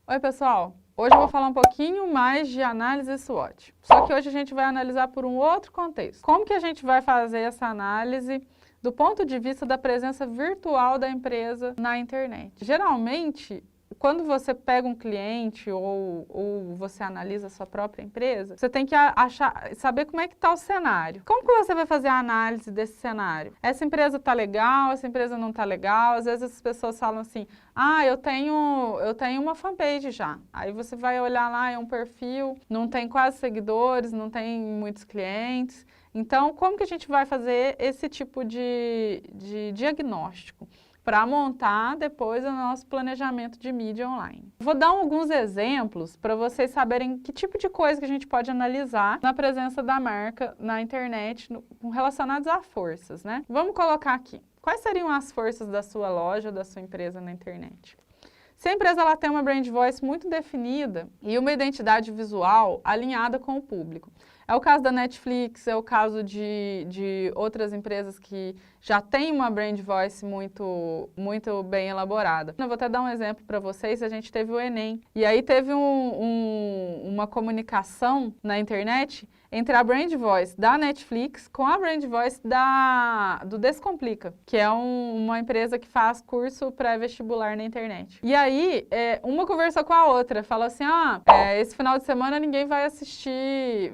Oi, pessoal! Hoje eu vou falar um pouquinho mais de análise SWOT. Só que hoje a gente vai analisar por um outro contexto. Como que a gente vai fazer essa análise do ponto de vista da presença virtual da empresa na internet? Geralmente, quando você pega um cliente ou você analisa a sua própria empresa, você tem que saber como é que está o cenário. Como que você vai fazer a análise desse cenário? Essa empresa está legal, essa empresa não está legal. Às vezes as pessoas falam assim, eu tenho uma fanpage já. Aí você vai olhar lá, é um perfil, não tem quase seguidores, não tem muitos clientes. Então, como que a gente vai fazer esse tipo de diagnóstico para montar depois o nosso planejamento de mídia online? Vou dar alguns exemplos para vocês saberem que tipo de coisa que a gente pode analisar na presença da marca na internet relacionados a forças, né? Vamos colocar aqui. Quais seriam as forças da sua loja, da sua empresa na internet? Se a empresa ela tem uma brand voice muito definida e uma identidade visual alinhada com o público. É o caso da Netflix, é o caso de outras empresas que já têm uma brand voice muito bem elaborada. Eu vou até dar um exemplo para vocês, a gente teve o Enem, e aí teve uma comunicação na internet entre a brand voice da Netflix com a brand voice do Descomplica, que é uma empresa que faz curso pré-vestibular na internet. E aí, uma conversou com a outra, falou assim, esse final de semana ninguém vai assistir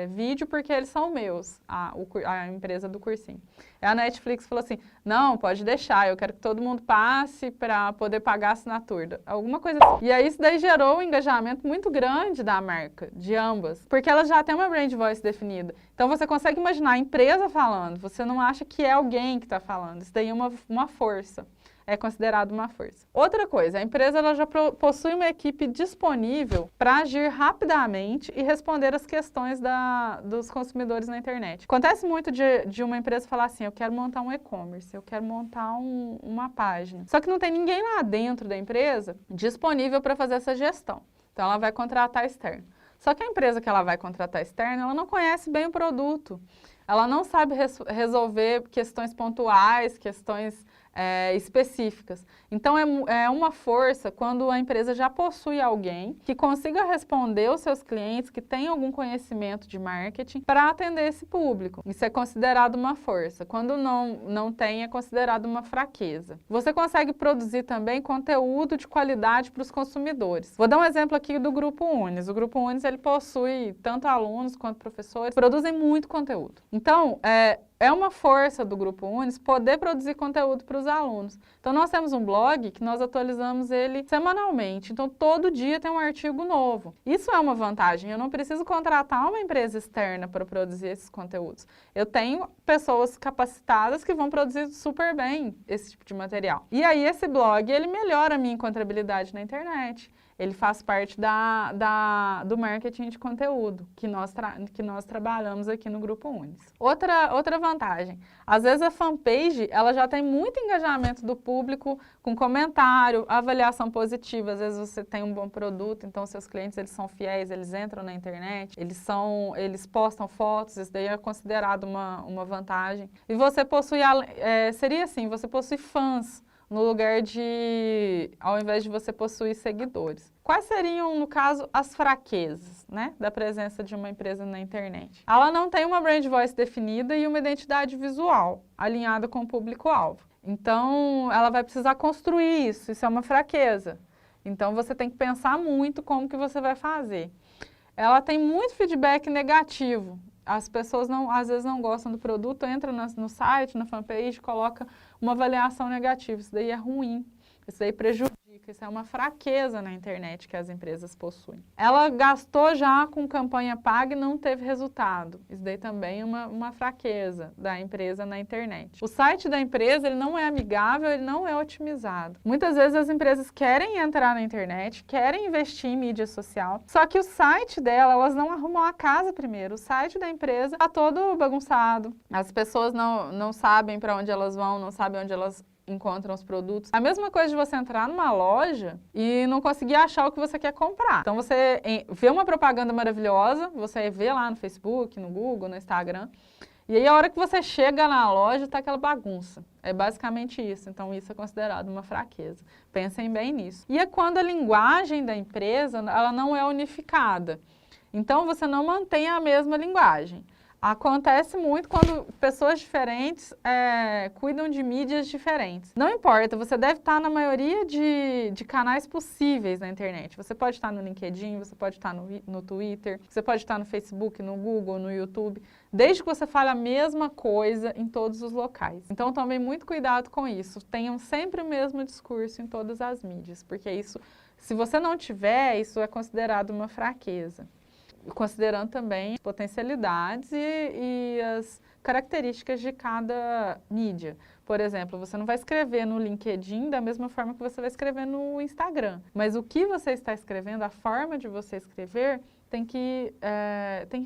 vídeo porque eles são meus, a empresa do cursinho. E a Netflix falou assim, não, pode deixar, eu quero que todo mundo passe para poder pagar a assinatura, alguma coisa assim. E aí isso daí gerou um engajamento muito grande da marca, de ambas, porque elas já têm uma brand voice definida. Então você consegue imaginar a empresa falando, você não acha que é alguém que está falando, isso daí é uma força. É considerado uma força. Outra coisa, a empresa ela já possui uma equipe disponível para agir rapidamente e responder as questões dos consumidores na internet. Acontece muito de uma empresa falar assim, eu quero montar um e-commerce, eu quero montar uma página. Só que não tem ninguém lá dentro da empresa disponível para fazer essa gestão. Então ela vai contratar externo. Só que a empresa que ela vai contratar externo, ela não conhece bem o produto. Ela não sabe resolver questões pontuais, questões específicas. Então, é uma força quando a empresa já possui alguém que consiga responder os seus clientes, que tenha algum conhecimento de marketing para atender esse público. Isso é considerado uma força. Quando não tem, é considerado uma fraqueza. Você consegue produzir também conteúdo de qualidade para os consumidores. Vou dar um exemplo aqui do Grupo Unis. O Grupo Unis, ele possui tanto alunos quanto professores, produzem muito conteúdo. Então, é uma força do Grupo Unis poder produzir conteúdo para os alunos. Então, nós temos um blog que nós atualizamos ele semanalmente. Então, todo dia tem um artigo novo. Isso é uma vantagem. Eu não preciso contratar uma empresa externa para produzir esses conteúdos. Eu tenho pessoas capacitadas que vão produzir super bem esse tipo de material. E aí, esse blog, ele melhora a minha encontrabilidade na internet. Ele faz parte do marketing de conteúdo que nós trabalhamos aqui no Grupo Unis. Outra vantagem, às vezes a fanpage ela já tem muito engajamento do público com comentário, avaliação positiva, às vezes você tem um bom produto, então seus clientes eles são fiéis, eles entram na internet, eles postam fotos, isso daí é considerado uma vantagem. E você possui, seria assim, você possui fãs, no lugar ao invés de você possuir seguidores. Quais seriam, no caso, as fraquezas, né, da presença de uma empresa na internet? Ela não tem uma brand voice definida e uma identidade visual alinhada com o público-alvo. Então, ela vai precisar construir isso é uma fraqueza. Então, você tem que pensar muito como que você vai fazer. Ela tem muito feedback negativo. As pessoas às vezes não gostam do produto, entram no site, na fanpage, coloca uma avaliação negativa. Isso daí é ruim, isso daí prejudica, isso é uma fraqueza na internet que as empresas possuem. Ela gastou já com campanha paga e não teve resultado. Isso daí também é uma fraqueza da empresa na internet. O site da empresa ele não é amigável, ele não é otimizado. Muitas vezes as empresas querem entrar na internet, querem investir em mídia social, só que o site dela, elas não arrumam a casa primeiro. O site da empresa está todo bagunçado. As pessoas não sabem para onde elas vão, não sabem onde elas encontram os produtos. A mesma coisa de você entrar numa loja e não conseguir achar o que você quer comprar. Então você vê uma propaganda maravilhosa, você vê lá no Facebook, no Google, no Instagram, E aí a hora que você chega na loja, tá aquela bagunça. É basicamente isso, então isso é considerado uma fraqueza. Pensem bem nisso. E é quando a linguagem da empresa, ela não é unificada. Então você não mantém a mesma linguagem. Acontece muito quando pessoas diferentes cuidam de mídias diferentes. Não importa, você deve estar na maioria de canais possíveis na internet. Você pode estar no LinkedIn, você pode estar no Twitter, você pode estar no Facebook, no Google, no YouTube, desde que você fale a mesma coisa em todos os locais. Então tomem muito cuidado com isso. Tenham sempre o mesmo discurso em todas as mídias, porque isso, se você não tiver, isso é considerado uma fraqueza. Considerando também as potencialidades e as características de cada mídia. Por exemplo, você não vai escrever no LinkedIn da mesma forma que você vai escrever no Instagram. Mas o que você está escrevendo, a forma de você escrever, tem que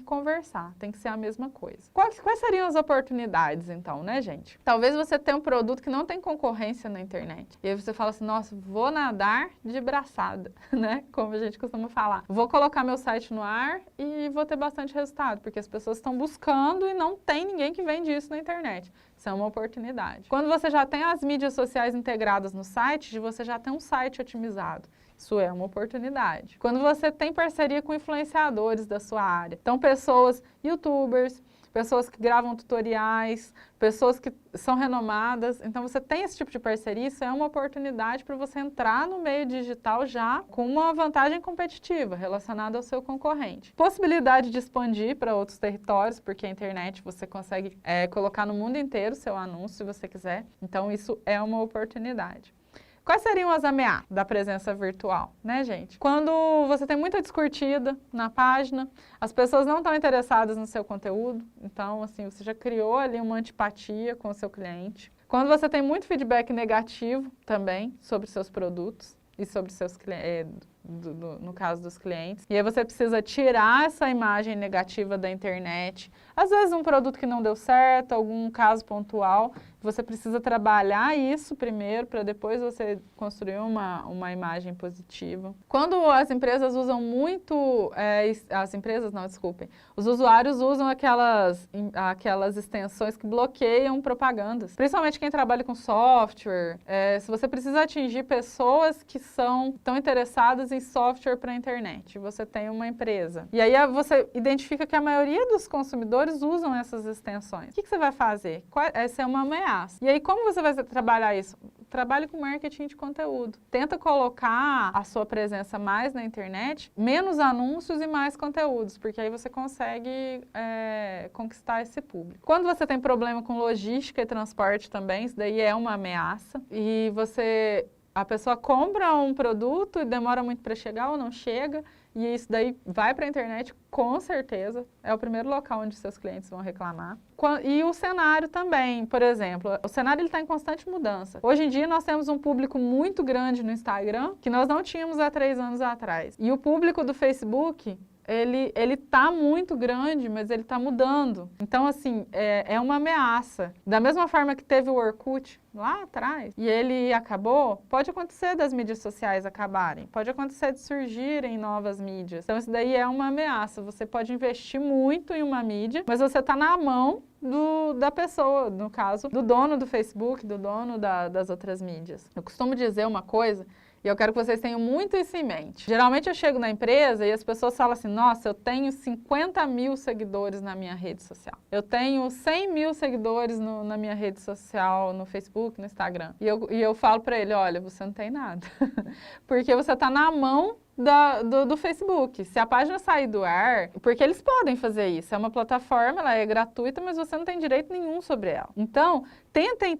conversar, tem que ser a mesma coisa. Quais seriam as oportunidades, então, né, gente? Talvez você tenha um produto que não tem concorrência na internet. E aí você fala assim, nossa, vou nadar de braçada, né? Como a gente costuma falar. Vou colocar meu site no ar e vou ter bastante resultado, porque as pessoas estão buscando e não tem ninguém que vende isso na internet. Isso é uma oportunidade. Quando você já tem as mídias sociais integradas no site, você já tem um site otimizado. Isso é uma oportunidade. Quando você tem parceria com influenciadores da sua área. Então, pessoas, youtubers, pessoas que gravam tutoriais, pessoas que são renomadas. Então, você tem esse tipo de parceria, isso é uma oportunidade para você entrar no meio digital já com uma vantagem competitiva relacionada ao seu concorrente. Possibilidade de expandir para outros territórios, porque a internet você consegue colocar no mundo inteiro o seu anúncio, se você quiser. Então, isso é uma oportunidade. Quais seriam as ameaças da presença virtual, né, gente? Quando você tem muita descurtida na página, as pessoas não estão interessadas no seu conteúdo, então, assim, você já criou ali uma antipatia com o seu cliente. Quando você tem muito feedback negativo também sobre seus produtos e sobre seus clientes, no caso dos clientes. E aí você precisa tirar essa imagem negativa da internet. Às vezes um produto que não deu certo, algum caso pontual, você precisa trabalhar isso primeiro para depois você construir uma imagem positiva. Quando as empresas usam muito, os usuários usam aquelas extensões que bloqueiam propagandas. Principalmente quem trabalha com software, se você precisa atingir pessoas que estão interessadas em software para a internet, você tem uma empresa. E aí você identifica que a maioria dos consumidores usam essas extensões. O que você vai fazer? Essa é uma ameaça. E aí como você vai trabalhar isso? Trabalhe com marketing de conteúdo. Tenta colocar a sua presença mais na internet, menos anúncios e mais conteúdos, porque aí você consegue conquistar esse público. Quando você tem problema com logística e transporte também, isso daí é uma ameaça. E a pessoa compra um produto e demora muito para chegar ou não chega, e isso daí vai para a internet, com certeza, é o primeiro local onde seus clientes vão reclamar. E o cenário também, por exemplo, o cenário está em constante mudança. Hoje em dia nós temos um público muito grande no Instagram, que nós não tínhamos há 3 anos atrás. E o público do Facebook, ele tá muito grande, mas ele tá mudando. Então, assim, é uma ameaça. Da mesma forma que teve o Orkut lá atrás, e ele acabou, pode acontecer das mídias sociais acabarem, pode acontecer de surgirem novas mídias. Então, isso daí é uma ameaça. Você pode investir muito em uma mídia, mas você tá na mão da pessoa, no caso, do dono do Facebook, do dono das outras mídias. Eu costumo dizer uma coisa, e eu quero que vocês tenham muito isso em mente. Geralmente eu chego na empresa e as pessoas falam assim, nossa, eu tenho 50 mil seguidores na minha rede social. Eu tenho 100 mil seguidores na minha rede social, no Facebook, no Instagram. E eu falo para ele, olha, você não tem nada. Porque você está na mão do Facebook. Se a página sair do ar, porque eles podem fazer isso, é uma plataforma, ela é gratuita, mas você não tem direito nenhum sobre ela. Então, tentem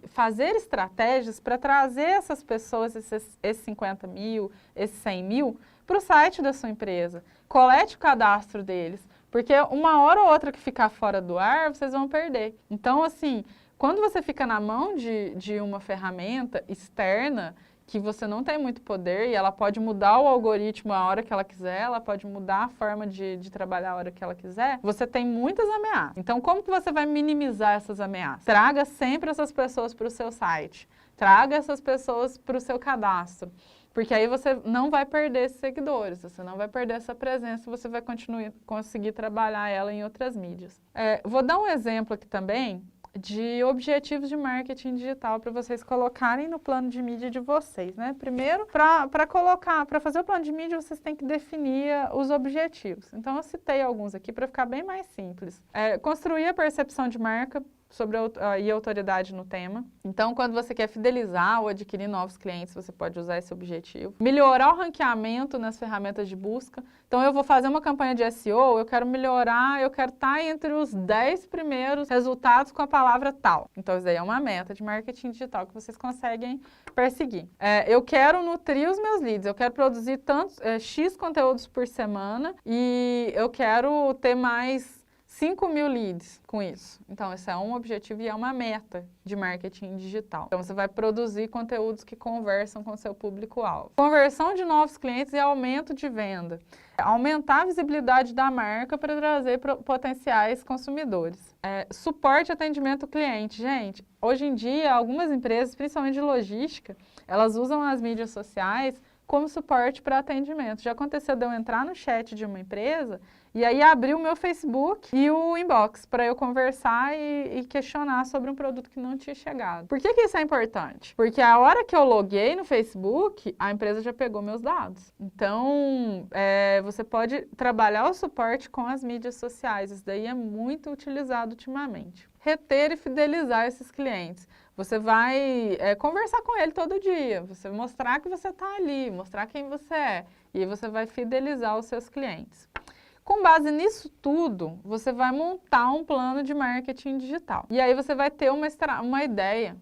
fazer estratégias para trazer essas pessoas, esses 50 mil, esses 100 mil, para o site da sua empresa. Colete o cadastro deles, porque uma hora ou outra que ficar fora do ar, vocês vão perder. Então, assim, quando você fica na mão de uma ferramenta externa, que você não tem muito poder e ela pode mudar o algoritmo a hora que ela quiser, ela pode mudar a forma de trabalhar a hora que ela quiser, você tem muitas ameaças. Então, como que você vai minimizar essas ameaças? Traga sempre essas pessoas para o seu site, traga essas pessoas para o seu cadastro. Porque aí você não vai perder esses seguidores, você não vai perder essa presença, você vai conseguir trabalhar ela em outras mídias. Vou dar um exemplo aqui também de objetivos de marketing digital para vocês colocarem no plano de mídia de vocês, né? Primeiro, para fazer o plano de mídia, vocês têm que definir os objetivos. Então, eu citei alguns aqui para ficar bem mais simples. Construir a percepção de marca e autoridade no tema. Então, quando você quer fidelizar ou adquirir novos clientes, você pode usar esse objetivo. Melhorar o ranqueamento nas ferramentas de busca. Então, eu vou fazer uma campanha de SEO, eu quero melhorar, eu quero estar entre os 10 primeiros resultados com a palavra tal. Então, isso daí é uma meta de marketing digital que vocês conseguem perseguir. Eu quero nutrir os meus leads, eu quero produzir X conteúdos por semana e eu quero ter mais 5.000 leads com isso. Então, esse é um objetivo e é uma meta de marketing digital. Então, você vai produzir conteúdos que conversam com o seu público-alvo. Conversão de novos clientes e aumento de venda. Aumentar a visibilidade da marca para trazer potenciais consumidores. Suporte e atendimento ao cliente. Gente, hoje em dia, algumas empresas, principalmente de logística, elas usam as mídias sociais como suporte para atendimento. Já aconteceu de eu entrar no chat de uma empresa e aí abrir o meu Facebook e o inbox para eu conversar e questionar sobre um produto que não tinha chegado. Por que isso é importante? Porque a hora que eu loguei no Facebook, a empresa já pegou meus dados. Então, você pode trabalhar o suporte com as mídias sociais. Isso daí é muito utilizado ultimamente. Reter e fidelizar esses clientes. Você vai conversar com ele todo dia, você mostrar que você está ali, mostrar quem você é, e aí você vai fidelizar os seus clientes. Com base nisso tudo, você vai montar um plano de marketing digital. E aí você vai ter uma ideia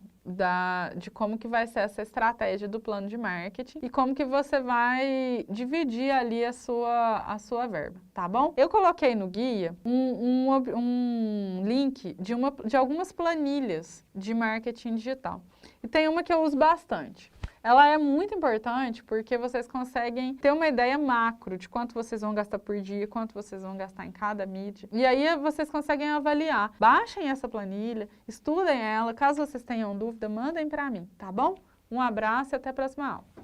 de como que vai ser essa estratégia do plano de marketing e como que você vai dividir ali a sua verba, tá bom? Eu coloquei no guia um link de algumas planilhas de marketing digital. E tem uma que eu uso bastante. Ela é muito importante porque vocês conseguem ter uma ideia macro de quanto vocês vão gastar por dia, quanto vocês vão gastar em cada mídia. E aí vocês conseguem avaliar. Baixem essa planilha, estudem ela. Caso vocês tenham dúvida, mandem para mim, tá bom? Um abraço e até a próxima aula.